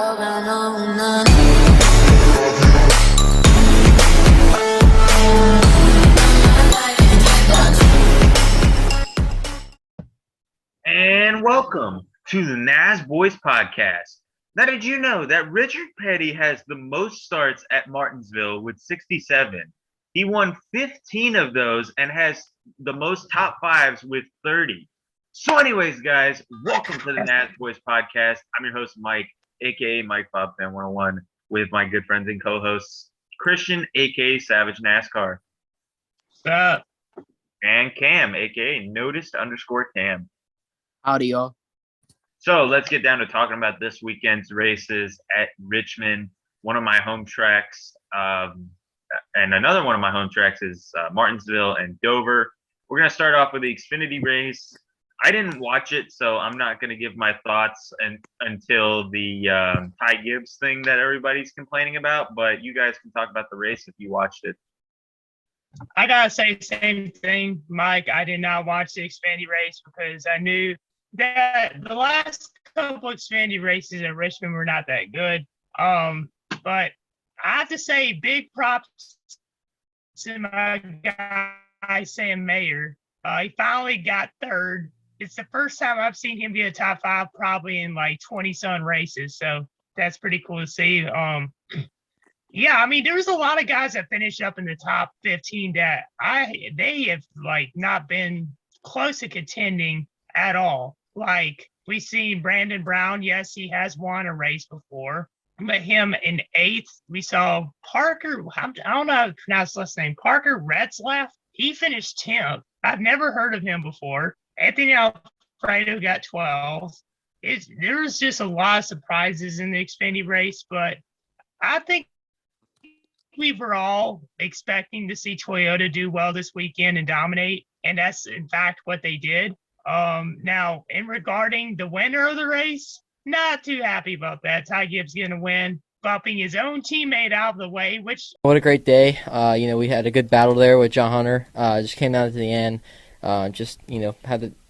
And welcome to the Nasboys podcast. Now, did you know that Richard Petty has the most starts at Martinsville with 67? He won 15 of those and has the most top fives with 30. So anyways, guys, welcome to the Nasboys podcast. I'm your host, Mike, a.k.a. Mike Bob Fan 101, with my good friends and co-hosts, Christian, a.k.a. Savage NASCAR. What's up? And Cam, a.k.a. Noticed_Cam. Howdy, y'all. So let's get down to talking about this weekend's races at Richmond, one of my home tracks. And another one of my home tracks is Martinsville and Dover. We're going to start off with the Xfinity Race. I didn't watch it, so I'm not going to give my thoughts until the Ty Gibbs thing that everybody's complaining about. But you guys can talk about the race if you watched it. I got to say the same thing, Mike. I did not watch the Xfinity Race because I knew that the last couple Xfinity races at Richmond were not that good. But I have to say big props to my guy, Sam Mayer. He finally got third. It's the first time I've seen him get a top five probably in like 20-some races. So that's pretty cool to see. Yeah, I mean, there was a lot of guys that finished up in the top 15 that they have like not been close to contending at all. Like we've seen Brandon Brown. Yes, he has won a race before, but him in eighth. We saw Parker. I don't know how to pronounce his last name. Parker Retzlaff. He finished 10th. I've never heard of him before. Anthony Alfredo got 12th. There was just a lot of surprises in the Xfinity race, but I think we were all expecting to see Toyota do well this weekend and dominate, and that's in fact what they did. Now, in regarding the winner of the race, not too happy about that. Ty Gibbs getting a win, bumping his own teammate out of the way, which... What a great day. We had a good battle there with John Hunter. Just came down to the end.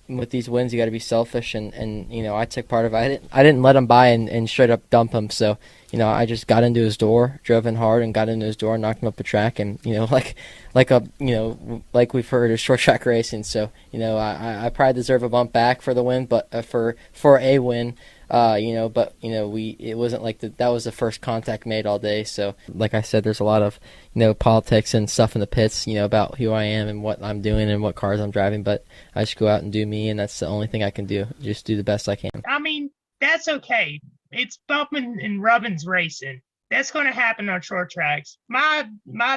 With these wins, you got to be selfish, and I took part of it. I didn't let him by and straight up dump him, so I just got into his door, drove in hard, and got into his door, and knocked him up the track, and like we've heard of short track racing. So I probably deserve a bump back for the win, but for a win. It wasn't like that was the first contact made all day. So like I said, there's a lot of, politics and stuff in the pits, about who I am and what I'm doing and what cars I'm driving. But I just go out and do me, and that's the only thing I can do. Just do the best I can. I mean, that's okay. It's bumping and rubbing's racing. That's going to happen on short tracks. My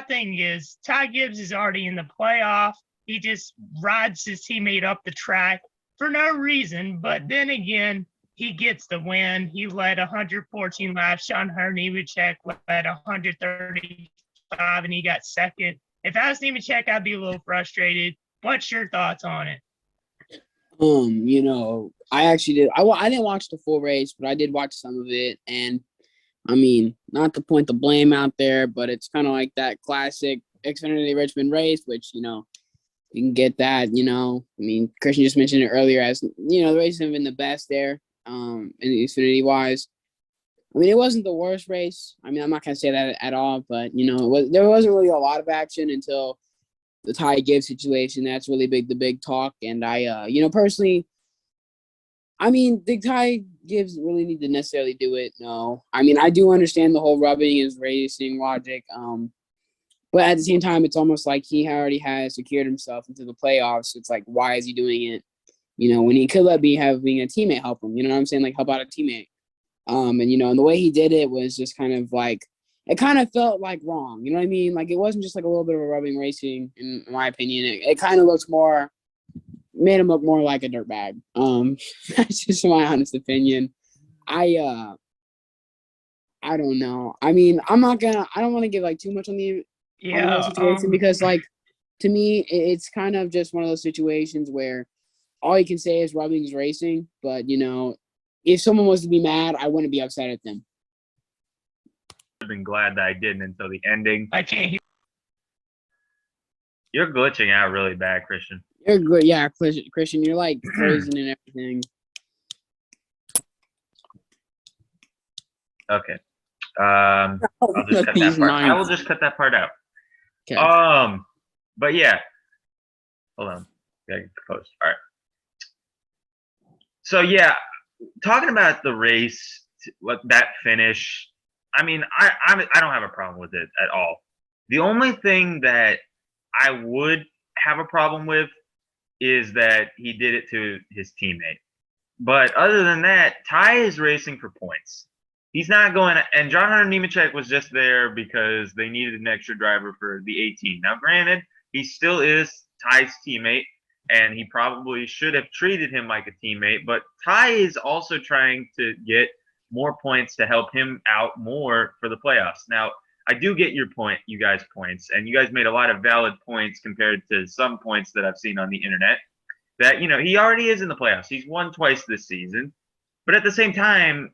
thing is Ty Gibbs is already in the playoff. He just rides his teammate up the track for no reason. But then again, he gets the win. He led 114 laps. Sean Nemechek led 135, and he got second. If I was Nemechek, I'd be a little frustrated. What's your thoughts on it? I actually did. I didn't watch the full race, but I did watch some of it. And, I mean, not to point the blame out there, but it's kind of like that classic Xfinity Richmond race, which, you can get that, I mean, Christian just mentioned it earlier as, the races have been the best there. In the Xfinity wise, I mean, it wasn't the worst race. I mean, I'm not gonna say that at all, but there wasn't really a lot of action until the Ty Gibbs situation. That's really the big talk. And I, personally, I mean, the Ty Gibbs really need to necessarily do it. No, I mean, I do understand the whole rubbing is racing logic. But at the same time, it's almost like he already has secured himself into the playoffs. It's like, why is he doing it? When he could let being a teammate help him, you know what I'm saying? Like, help out a teammate. And the way he did it was just kind of like, it kind of felt like wrong. You know what I mean? Like, it wasn't just like a little bit of a rubbing racing, in my opinion. It kind of made him look more like a dirtbag. That's just my honest opinion. I don't know. I mean, I don't want to give like too much on the whole situation because like, to me, it's kind of just one of those situations where all you can say is rubbing's racing, but if someone was to be mad, I wouldn't be upset at them. I've been glad that I didn't until the ending. I can't hear. You're glitching out really bad, Christian. You're good, yeah, Christian. You're like frozen and everything. Okay. I'll just cut that part. I will just cut that part out. Okay. But yeah. Hold on. Gotta get composed. All right. So yeah, talking about the race, that finish. I mean, I don't have a problem with it at all. The only thing that I would have a problem with is that he did it to his teammate. But other than that, Ty is racing for points. He's not going, and John Hunter Nemechek was just there because they needed an extra driver for the 18. Now, granted, he still is Ty's teammate, and he probably should have treated him like a teammate. But Ty is also trying to get more points to help him out more for the playoffs. Now, I do get your point, you guys' points, and you guys made a lot of valid points compared to some points that I've seen on the internet. That, he already is in the playoffs. He's won twice this season. But at the same time,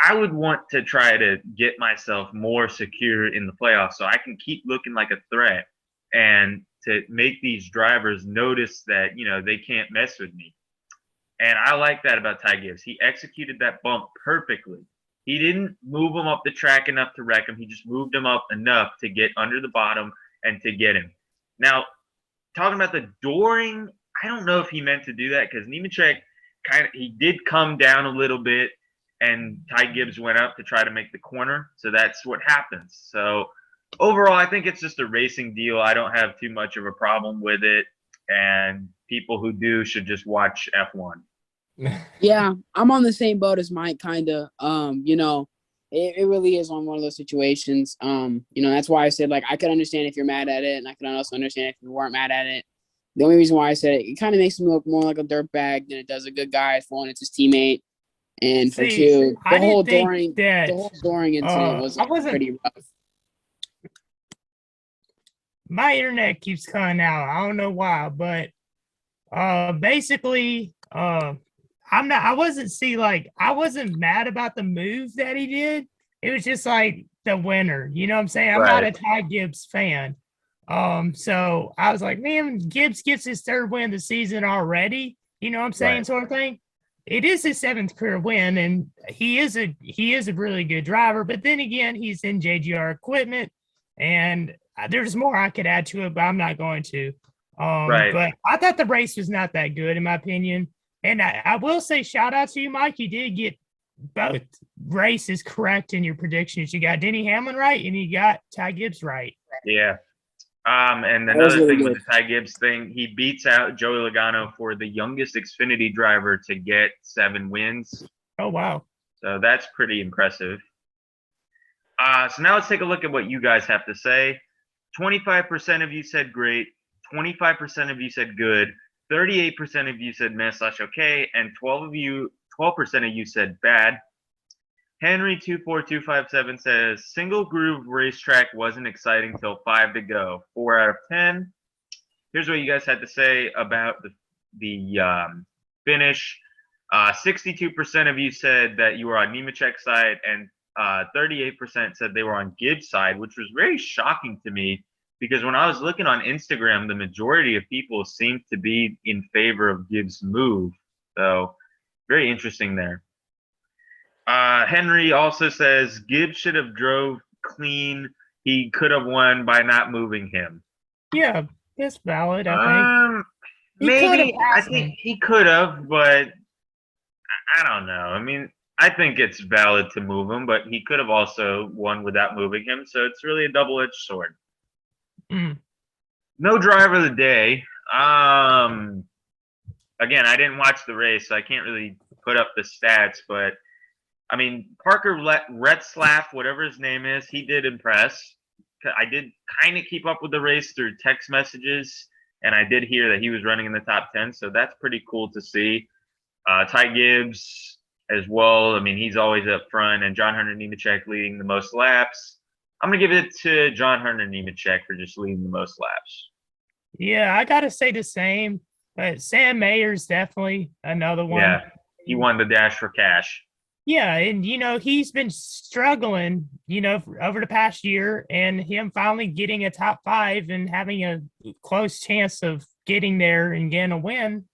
I would want to try to get myself more secure in the playoffs so I can keep looking like a threat and to make these drivers notice that, they can't mess with me. And I like that about Ty Gibbs. He executed that bump perfectly. He didn't move him up the track enough to wreck him. He just moved him up enough to get under the bottom and to get him. Now, talking about the dooring, I don't know if he meant to do that because Nemechek he did come down a little bit and Ty Gibbs went up to try to make the corner. So that's what happens. So overall, I think it's just a racing deal. I don't have too much of a problem with it. And people who do should just watch F1. Yeah, I'm on the same boat as Mike, kind of. It really is on one of those situations. That's why I said, like, I could understand if you're mad at it, and I could also understand if you weren't mad at it. The only reason why I said it kind of makes him look more like a dirtbag than it does a good guy for one, it's his teammate. And for two, the whole Doring incident was pretty rough. My internet keeps cutting out. I don't know why, but basically, I wasn't mad about the move that he did. It was just like the winner. You know what I'm saying? I'm not a Ty Gibbs fan. So I was like, man, Gibbs gets his third win of the season already. You know what I'm saying? Sort of thing. It is his seventh career win, and he is a really good driver. But then again, he's in JGR equipment, and there's more I could add to it, but I'm not going to. But I thought the race was not that good, in my opinion. And I will say, shout out to you, Mike. You did get both races correct in your predictions. You got Denny Hamlin right, and you got Ty Gibbs right. Yeah. And another thing with the Ty Gibbs thing, he beats out Joey Logano for the youngest Xfinity driver to get 7 wins. Oh, wow. So that's pretty impressive. So now let's take a look at what you guys have to say. 25% of you said great. 25% of you said good. 38% of you said meh/okay. And 12% of you said bad. Henry24257 says, single groove racetrack wasn't exciting till 5 to go. 4 out of 10. Here's what you guys had to say about the finish. 62% of you said that you were on Nemechek's side, and 38% said they were on Gibbs' side, which was very shocking to me because when I was looking on Instagram, the majority of people seemed to be in favor of Gibbs' move. So very interesting there. Henry also says Gibbs should have drove clean. He could have won by not moving him. Yeah, it's valid, I think. Maybe. I think he could have, but I don't know. I mean, I think it's valid to move him, but he could have also won without moving him. So it's really a double-edged sword. No driver of the day. Again, I didn't watch the race, so I can't really put up the stats, but I mean, Parker Retzlaff, whatever his name is, he did impress. I did kind of keep up with the race through text messages, and I did hear that he was running in the top 10, so that's pretty cool to see. Ty Gibbs as well. I mean, he's always up front, and John Hunter Nemechek leading the most laps. I'm going to give it to John Hunter Nemechek for just leading the most laps. Yeah, I got to say the same. But Sam Mayer's definitely another one. Yeah, he won the Dash for Cash. Yeah, and, he's been struggling, over the past year, and him finally getting a top 5 and having a close chance of getting there and getting a win,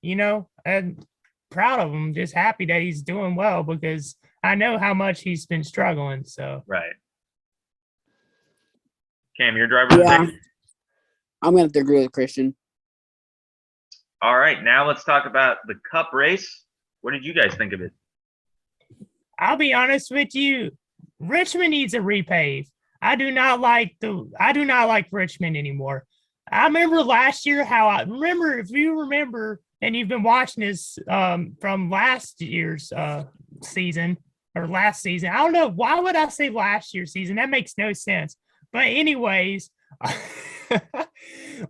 and proud of him, just happy that he's doing well because, I know how much he's been struggling. So Right. Cam, your driver? Yeah, I'm gonna have to agree with Christian. All right, now let's talk about the Cup race. What did you guys think of it? I'll be honest with you, Richmond needs a repave. I do not like Richmond anymore. I remember last year if you remember, and you've been watching this from last year's season or last season. I don't know. Why would I say last year's season? That makes no sense. But anyways,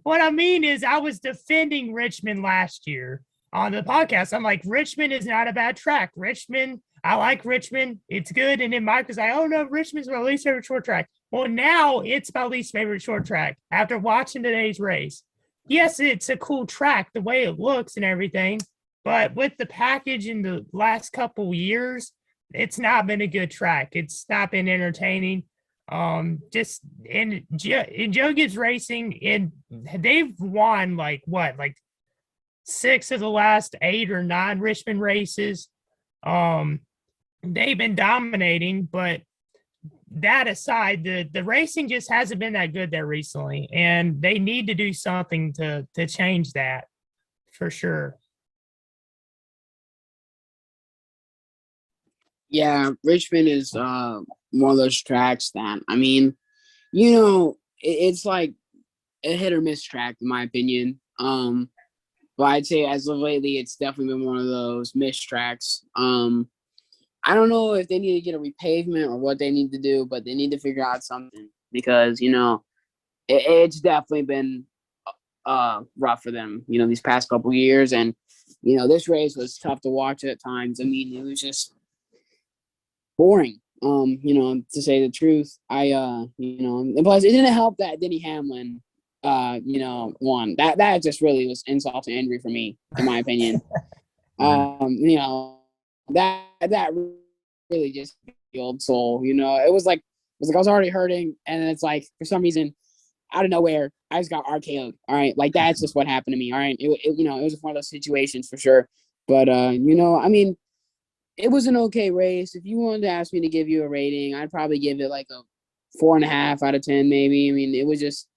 what I mean is I was defending Richmond last year on the podcast. I'm like, Richmond is not a bad track. I like Richmond. It's good. And then Mike was like, oh no, Richmond's my least favorite short track. Well, now it's my least favorite short track after watching today's race. Yes, it's a cool track, the way it looks and everything. But with the package in the last couple years, it's not been a good track. It's not been entertaining. Joe Gibbs Racing, and they've won like 6 of the last 8 or 9 Richmond races. They've been dominating, but that aside, the racing just hasn't been that good there recently, and they need to do something to change that for sure. Yeah, Richmond is one of those tracks that, I mean, you know, it's like a hit or miss track in my opinion. But I'd say as of lately, it's definitely been one of those missed tracks. I don't know if they need to get a repavement or what they need to do, but they need to figure out something because, you know, it's definitely been rough for them, you know, these past couple years. And, you know, this race was tough to watch at times. I mean, it was just boring, you know, to say the truth. You know, and plus it didn't help that Denny Hamlin, you know, won. That just really was insult to injury for me, in my opinion. You know, that really just killed soul. You know, it was like I was already hurting, and then it's like for some reason, out of nowhere, I just got RKO'd. All right, like that's just what happened to me. All right, you know, it was one of those situations for sure. But you know, I mean, it was an okay race. If you wanted to ask me to give you a rating, I'd probably give it like a 4.5 out of 10, maybe. I mean, it was just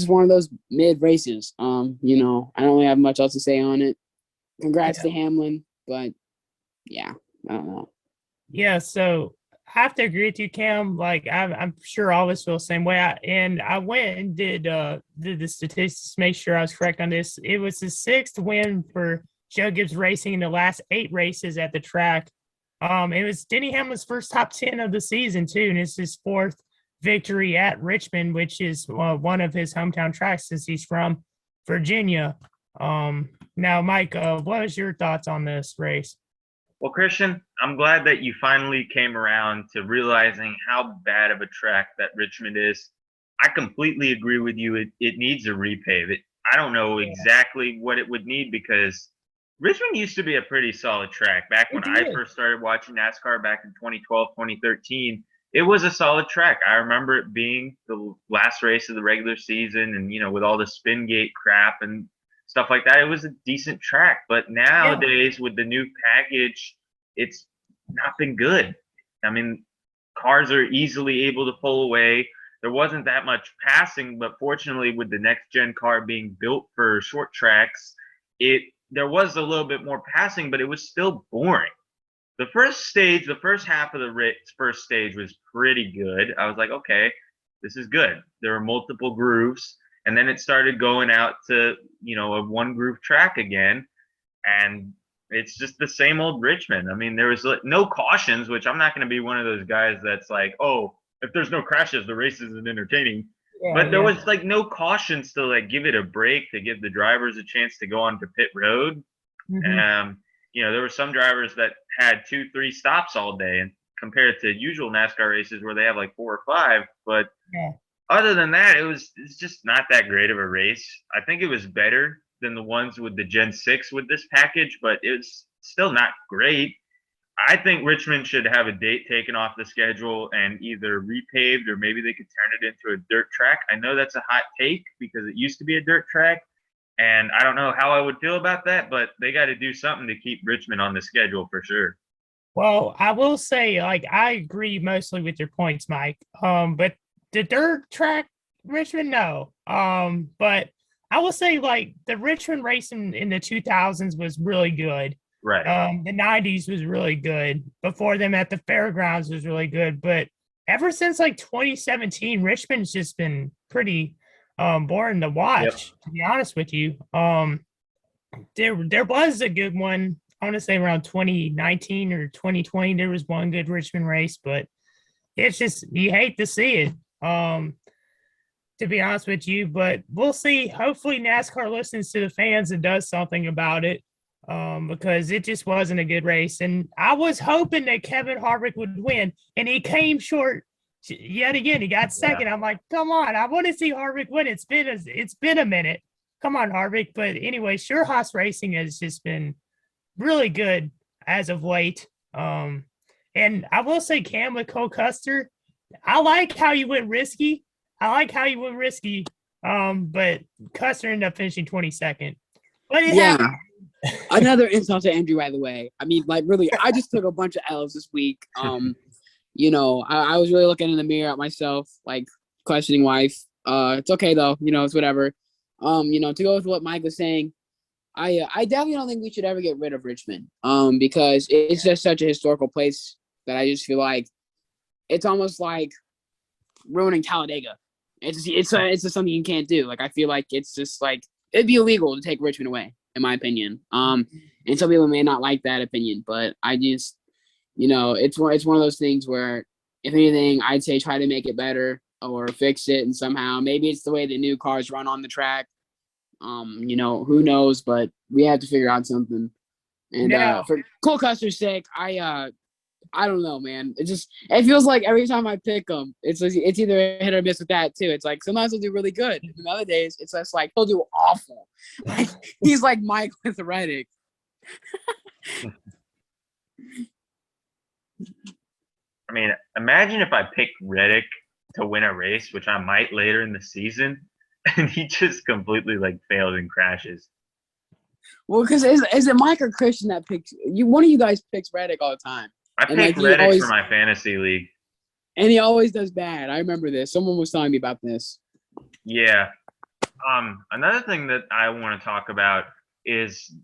one of those mid races. You know, I don't really have much else to say on it. Congrats to Hamlin, but yeah, I don't know. Yeah, so I have to agree with you, Cam. Like I'm sure all of us feel the same way. I went and did the statistics to make sure I was correct on this. It was the 6th win for Joe Gibbs Racing in the last 8 races at the track. It was Denny Hamlin's first top 10 of the season too, and it's his 4th victory at Richmond, which is one of his hometown tracks since he's from Virginia. Now, Mike, what was your thoughts on this race? Well, Christian, I'm glad that you finally came around to realizing how bad of a track that Richmond is. I completely agree with you. It needs a repave. I don't know exactly what it would need because Richmond used to be a pretty solid track. Back when I first started watching NASCAR back in 2012, 2013, it was a solid track. I remember it being the last race of the regular season and, you know, with all the spin gate crap and stuff like that, it was a decent track. But nowadays with the new package, it's not been good. I mean, cars are easily able to pull away. There wasn't that much passing, but fortunately with the next gen car being built for short tracks, there was a little bit more passing, but it was still boring. The first half of the first stage was pretty good. I was like, okay, this is good. There were multiple grooves. And then it started going out to, you know, a 1-groove track again. And it's just the same old Richmond. I mean, there was no cautions, which I'm not going to be one of those guys that's like, oh, if there's no crashes, the race isn't entertaining. But there was like no cautions to like give it a break, to give the drivers a chance to go onto pit road. Mm-hmm. You know, there were some drivers that had 2-3 stops all day, and compared to usual NASCAR races where they have like 4 or 5. But other than that, it's just not that great of a race. I think it was better than the ones with the Gen 6 with this package, but it's still not great. I think Richmond should have a date taken off the schedule and either repaved or maybe they could turn it into a dirt track. I know that's a hot take because it used to be a dirt track, and I don't know how I would feel about that, but they got to do something to keep Richmond on the schedule for sure. Well, I will say, like, I agree mostly with your points, Mike. But the dirt track Richmond, no. But I will say, like, the Richmond race in the 2000s was really good. Right. The 90s was really good. Before them at the fairgrounds was really good. But ever since like 2017, Richmond's just been pretty boring to watch, to be honest with you. There was a good one. I want to say around 2019 or 2020. There was one good Richmond race, but it's just you hate to see it. To be honest with you, but we'll see. Hopefully, NASCAR listens to the fans and does something about it. Because it just wasn't a good race, and I was hoping that Kevin Harvick would win, and he came short yet again. He got second. I'm like, come on, I want to see Harvick win. It's been a minute. Come on, Harvick. But anyway, Haas Racing has just been really good as of late. And I will say, Cam, with Cole Custer, I like how you went risky. But Custer ended up finishing 22nd. But it happened. Another insult to Andrew, by the way. I mean, like, really, I just took a bunch of L's this week. You know, I was really looking in the mirror at myself, like, questioning life. It's okay, though. You know, it's whatever. You know, to go with what Mike was saying, I definitely don't think we should ever get rid of Richmond, because it's just such a historical place that I just feel like it's almost like ruining Talladega. It's just something you can't do. Like, I feel like it's just like it'd be illegal to take Richmond away, in my opinion. And some people may not like that opinion, but I just, you know, it's one of those things where, if anything, I'd say try to make it better or fix it, and somehow maybe it's the way the new cars run on the track. You know, who knows? But we have to figure out something. And for Cole Custer's sake, I don't know, man. It feels like every time I pick him, it's either a hit or miss with that too. It's like sometimes he'll do really good, and other days it's just like he'll do awful. Like he's like Mike with Reddick. I mean, imagine if I picked Reddick to win a race, which I might later in the season, and he just completely like fails and crashes. Well, because is it Mike or Christian that picks you? One of you guys picks Reddick all the time. I pick Reddick for my fantasy league. And he always does bad. I remember this. Someone was telling me about this. Yeah. Another thing that I want to talk about is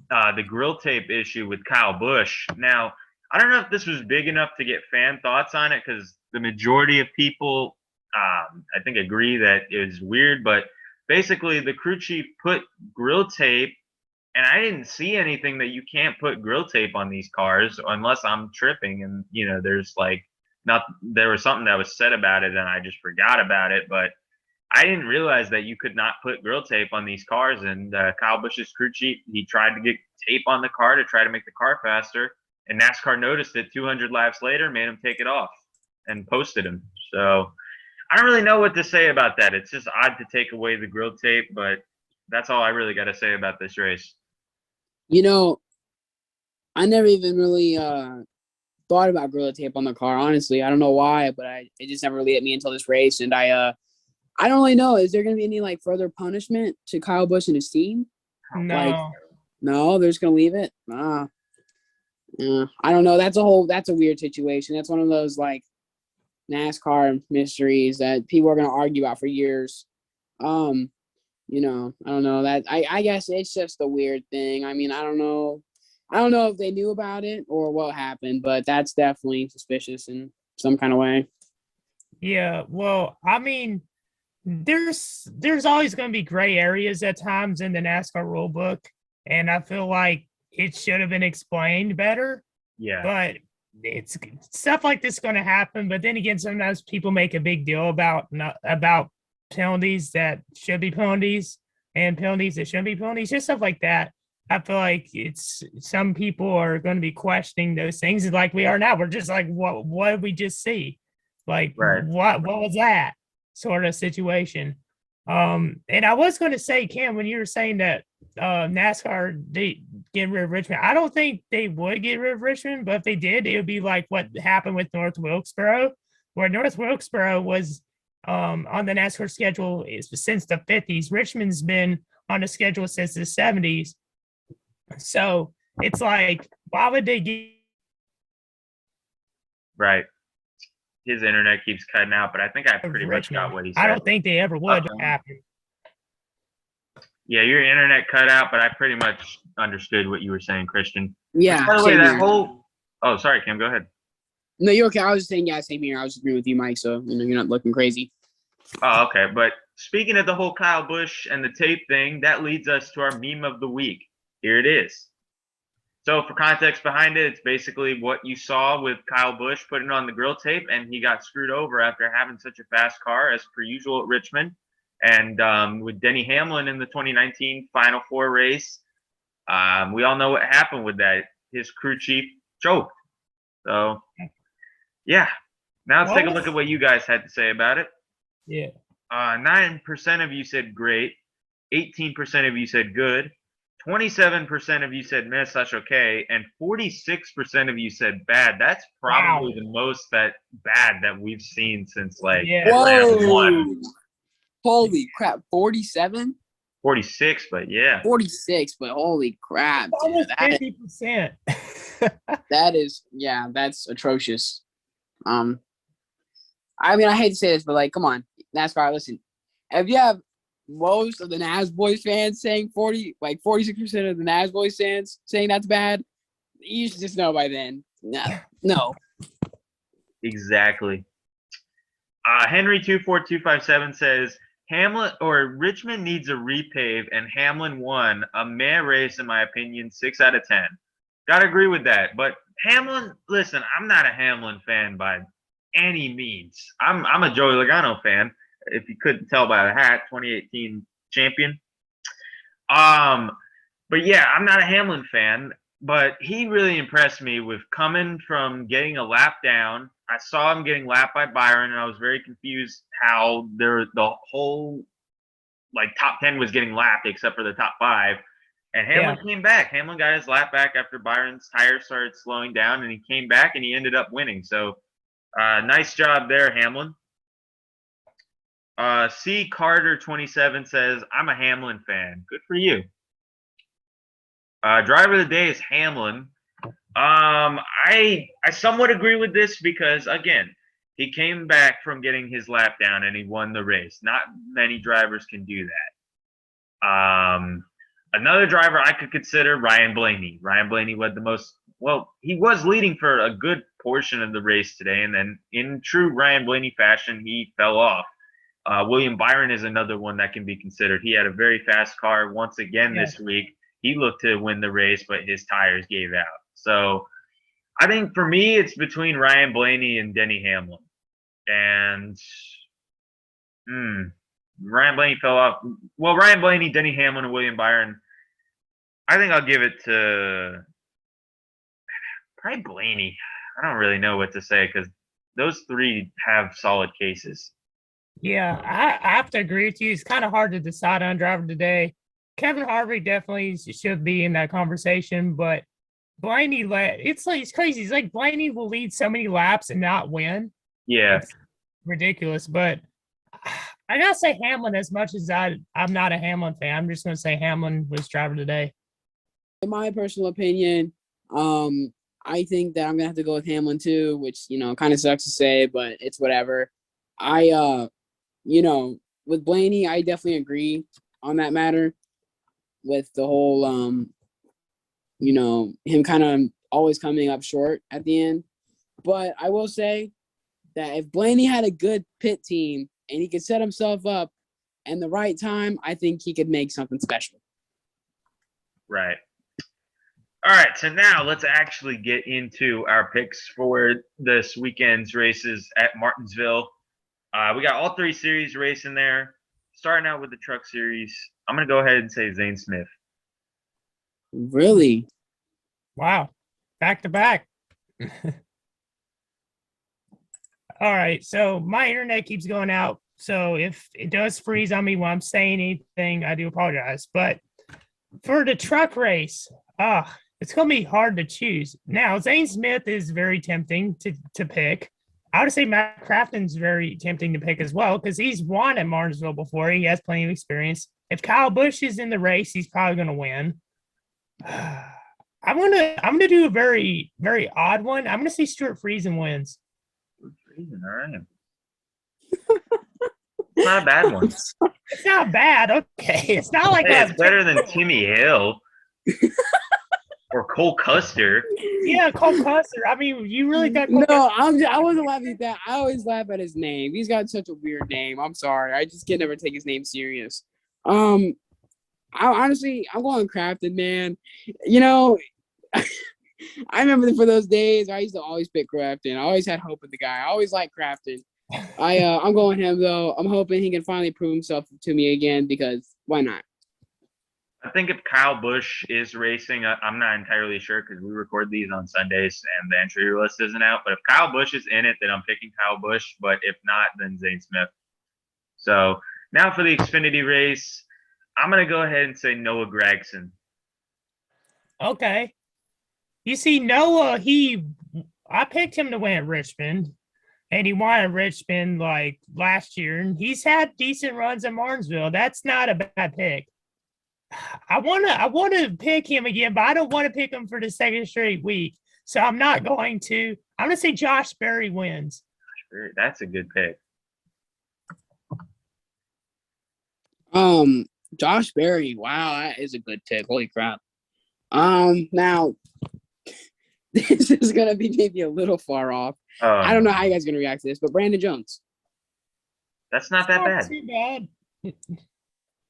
the grill tape issue with Kyle Busch. Now, I don't know if this was big enough to get fan thoughts on it, because the majority of people, I think, agree that it was weird. But basically, the crew chief put grill tape, and I didn't see anything that you can't put grill tape on these cars unless I'm tripping. And, you know, there was something that was said about it and I just forgot about it. But I didn't realize that you could not put grill tape on these cars. And Kyle Busch's crew chief, he tried to get tape on the car to try to make the car faster. And NASCAR noticed it 200 laps later, made him take it off and posted him. So I don't really know what to say about that. It's just odd to take away the grill tape, but that's all I really got to say about this race. You know, I never even really thought about Gorilla Tape on the car, honestly. I don't know why, but it just never really hit me until this race. And I don't really know. Is there going to be any, like, further punishment to Kyle Busch and his team? No. Like, no, they're just going to leave it? I don't know. That's a weird situation. That's one of those, like, NASCAR mysteries that people are going to argue about for years. You know, I don't know that. I guess it's just a weird thing. I mean, I don't know if they knew about it or what happened, but that's definitely suspicious in some kind of way. Yeah, well, I mean, there's always going to be gray areas at times in the NASCAR rule book, and I feel like it should have been explained better. Yeah. But it's stuff like this going to happen. But then again, sometimes people make a big deal about penalties that should be penalties and penalties that shouldn't be penalties, just stuff like that. I feel like it's some people are going to be questioning those things like we are now. We're just like, what did we just see? Like, right. What was that sort of situation? And I was going to say, Cam, when you were saying that NASCAR, they get rid of Richmond, I don't think they would get rid of Richmond, but if they did, it would be like what happened with North Wilkesboro, where North Wilkesboro was on the NASCAR schedule since the 50s. Richmond's been on the schedule since the 70s. So it's like, why would they get Right. His internet keeps cutting out, but I think I pretty much Richmond. got what he said. I don't think they ever would Okay. happen. Yeah, your internet cut out, but I pretty much understood what you were saying, Christian. Yeah. By the way, same that here. whole. Oh, sorry, Kim. Go ahead. No, you're okay. I was just saying, yeah, same here. I was agreeing with you, Mike. So you're not looking crazy. Oh, okay. But speaking of the whole Kyle Busch and the tape thing, that leads us to our meme of the week. Here it is. So for context behind it, it's basically what you saw with Kyle Busch putting on the grill tape, and he got screwed over after having such a fast car as per usual at Richmond. And with Denny Hamlin in the 2019 Final Four race, we all know what happened with that. His crew chief choked. So, yeah. Now let's take a look at what you guys had to say about it. Yeah. 9% of you said great. 18% of you said good. 27% of you said meh, slash okay, and 46% of you said bad. That's probably the most bad that we've seen since like Atlanta 1. Holy crap, 47? 46, but yeah. 46, but holy crap. Almost 50%. That's atrocious. I mean, I hate to say this, but like, come on, NASCAR, listen. If you have most of the Nasboys fans saying 46% of the Nasboys fans saying that's bad, you should just know by then. No. Exactly. Henry24257 says Hamlin or Richmond needs a repave, and Hamlin won a meh race in my opinion, 6 out of 10. Gotta agree with that. But Hamlin, listen, I'm not a Hamlin fan by any means. I'm a Joey Logano fan. If you couldn't tell by the hat, 2018 champion. But yeah, I'm not a Hamlin fan, but he really impressed me with coming from getting a lap down. I saw him getting lapped by Byron, and I was very confused how the whole like top 10 was getting lapped except for the top 5. And Hamlin came back. Hamlin got his lap back after Byron's tires started slowing down, and he came back and he ended up winning. So nice job there, Hamlin. C. Carter 27 says, I'm a Hamlin fan. Good for you. Driver of the day is Hamlin. I somewhat agree with this because, again, he came back from getting his lap down and he won the race. Not many drivers can do that. Another driver I could consider, Ryan Blaney. Ryan Blaney led the most. Well, he was leading for a good portion of the race today, and then in true Ryan Blaney fashion, he fell off. William Byron is another one that can be considered. He had a very fast car once again this week. He looked to win the race, but his tires gave out. So I think for me, it's between Ryan Blaney and Denny Hamlin. And Ryan Blaney fell off. Well, Ryan Blaney, Denny Hamlin, and William Byron. I think I'll give it to probably Blaney. I don't really know what to say because those three have solid cases. Yeah, I have to agree with you. It's kind of hard to decide on driver today. Kevin Harvick definitely should be in that conversation, but Blaney it's crazy. It's like Blaney will lead so many laps and not win. Yeah. It's ridiculous. But I gotta say Hamlin, as much as I'm not a Hamlin fan, I'm just gonna say Hamlin was driver today. In my personal opinion, I think that I'm gonna have to go with Hamlin too, which kind of sucks to say, but it's whatever. With Blaney, I definitely agree on that matter with the whole, him kind of always coming up short at the end. But I will say that if Blaney had a good pit team and he could set himself up in the right time, I think he could make something special. Right. All right, so now let's actually get into our picks for this weekend's races at Martinsville. We got all 3 series racing there. Starting out with the truck series, I'm going to go ahead and say Zane Smith. Really? Wow. Back to back. All right, so my internet keeps going out. So if it does freeze on me while I'm saying anything, I do apologize. But for the truck race, it's going to be hard to choose. Now, Zane Smith is very tempting to pick. I would say Matt Crafton's very tempting to pick as well because he's won at Martinsville before. He has plenty of experience. If Kyle Busch is in the race, he's probably going to win. I'm gonna do a very, very odd one. I'm gonna say Stuart Friesen wins. season. All right. It's not a bad one. It's not bad. Okay. It's not like Hey, it's better than Timmy Hill or Cole Custer. Yeah, Cole Custer. I mean, you really thought No, I wasn't laughing at that. I always laugh at his name. He's got such a weird name. I'm sorry. I just can never take his name serious. I'm going Crafton, man. You know, I remember for those days, I used to always pick Crafton. I always had hope in the guy. I always liked Crafton. I'm going him though. I'm hoping he can finally prove himself to me again because why not? I think if Kyle Busch is racing, I'm not entirely sure because we record these on Sundays and the entry list isn't out. But if Kyle Busch is in it, then I'm picking Kyle Busch. But if not, then Zane Smith. So now for the Xfinity race, I'm going to go ahead and say Noah Gragson. Okay. You see, Noah, I picked him to win at Richmond, and he won at Richmond like last year, and he's had decent runs at Martinsville. That's not a bad pick. I want to pick him again, but I don't want to pick him for the second straight week. So I'm not going to. I'm going to say Josh Berry wins. That's a good pick. Josh Berry. Wow, that is a good pick. Holy crap. Now this is gonna be maybe a little far off. I don't know how you guys are gonna react to this, but Brandon Jones. That's not that bad. Too bad.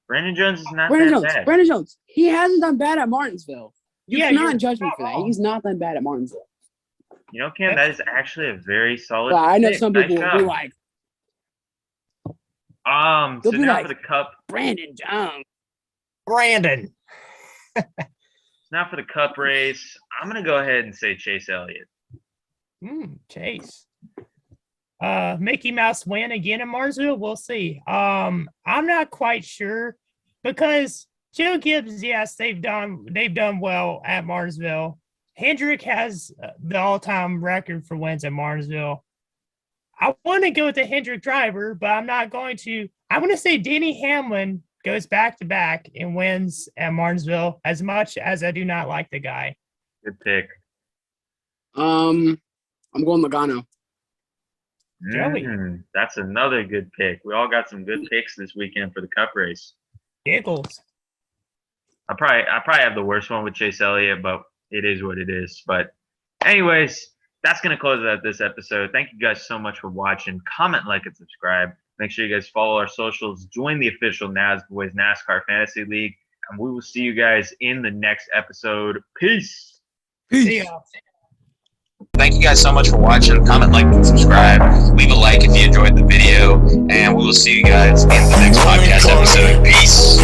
Brandon Jones is not bad. Brandon Jones. He hasn't done bad at Martinsville. You Yeah, cannot judge me for that. wrong. He's not done bad at Martinsville. You know, Cam, that is actually a very solid. But I know pick. some people Nice will be job. like, So they'll be now like, for the Cup. Brandon Jones. Brandon. Now for the Cup race, I'm gonna go ahead and say Chase Elliott. Chase. Mickey Mouse win again in Martinsville. We'll see. I'm not quite sure because Joe Gibbs, yes, they've done well at Martinsville. Hendrick has the all-time record for wins at Martinsville. I want to go with the Hendrick driver, but I'm not going to. I'm going to say Denny Hamlin goes back-to-back and wins at Martinsville as much as I do not like the guy. Good pick. I'm going Logano. Joey. That's another good pick. We all got some good picks this weekend for the Cup race. Giggles. I probably have the worst one with Chase Elliott, but it is what it is. But anyways, that's going to close out this episode. Thank you guys so much for watching. Comment, like, and subscribe. Make sure you guys follow our socials. Join the official Nasboys NASCAR Fantasy League. And we will see you guys in the next episode. Peace. See ya. Thank you guys so much for watching. Comment, like, and subscribe. Leave a like if you enjoyed the video. And we will see you guys in the next podcast episode. Peace.